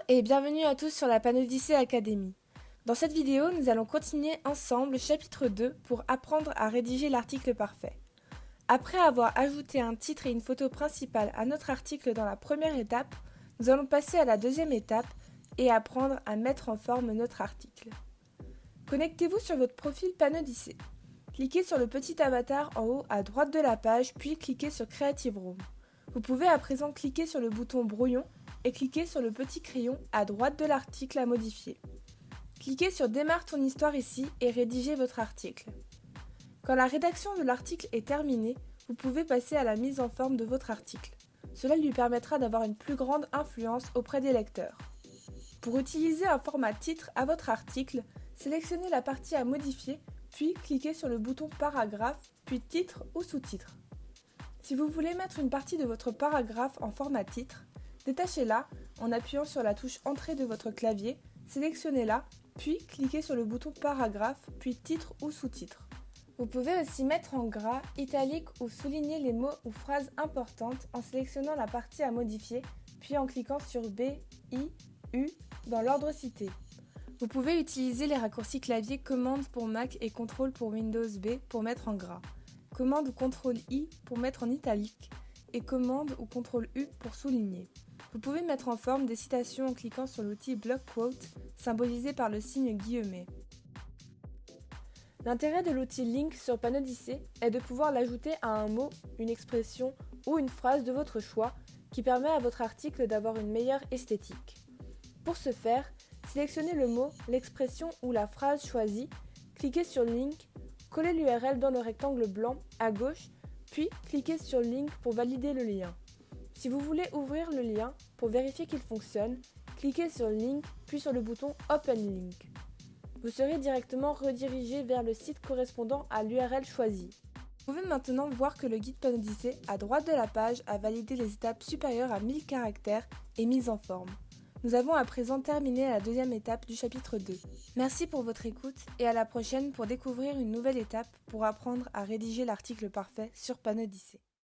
Et bienvenue à tous sur la Panodyssée Academy. Dans cette vidéo, nous allons continuer ensemble le chapitre 2 pour apprendre à rédiger l'article parfait. Après avoir ajouté un titre et une photo principale à notre article dans la première étape, nous allons passer à la deuxième étape et apprendre à mettre en forme notre article. Connectez-vous sur votre profil Panodyssée. Cliquez sur le petit avatar en haut à droite de la page, puis cliquez sur Creative Room. Vous pouvez à présent cliquer sur le bouton brouillon et cliquez sur le petit crayon à droite de l'article à modifier. Cliquez sur Démarre ton histoire ici et rédigez votre article. Quand la rédaction de l'article est terminée, vous pouvez passer à la mise en forme de votre article. Cela lui permettra d'avoir une plus grande influence auprès des lecteurs. Pour utiliser un format titre à votre article, sélectionnez la partie à modifier, puis cliquez sur le bouton paragraphe, puis titre ou sous-titre. Si vous voulez mettre une partie de votre paragraphe en format titre, détachez-la en appuyant sur la touche Entrée de votre clavier, sélectionnez-la, puis cliquez sur le bouton paragraphe, puis titre ou sous-titre. Vous pouvez aussi mettre en gras, italique ou souligner les mots ou phrases importantes en sélectionnant la partie à modifier, puis en cliquant sur B, I, U dans l'ordre cité. Vous pouvez utiliser les raccourcis clavier Commande pour Mac et CTRL pour Windows B pour mettre en gras, Commande ou CTRL I pour mettre en italique et Commande ou CTRL U pour souligner. Vous pouvez mettre en forme des citations en cliquant sur l'outil Block Quote, symbolisé par le signe guillemet. L'intérêt de l'outil Link sur Panodyssée est de pouvoir l'ajouter à un mot, une expression ou une phrase de votre choix qui permet à votre article d'avoir une meilleure esthétique. Pour ce faire, sélectionnez le mot, l'expression ou la phrase choisie, cliquez sur Link, collez l'URL dans le rectangle blanc à gauche, puis cliquez sur Link pour valider le lien. Si vous voulez ouvrir le lien pour vérifier qu'il fonctionne, cliquez sur Link puis sur le bouton Open Link. Vous serez directement redirigé vers le site correspondant à l'URL choisie. Vous pouvez maintenant voir que le guide Panodyssée à droite de la page a validé les étapes supérieures à 1000 caractères et mise en forme. Nous avons à présent terminé la deuxième étape du chapitre 2. Merci pour votre écoute et à la prochaine pour découvrir une nouvelle étape pour apprendre à rédiger l'article parfait sur Panodyssée.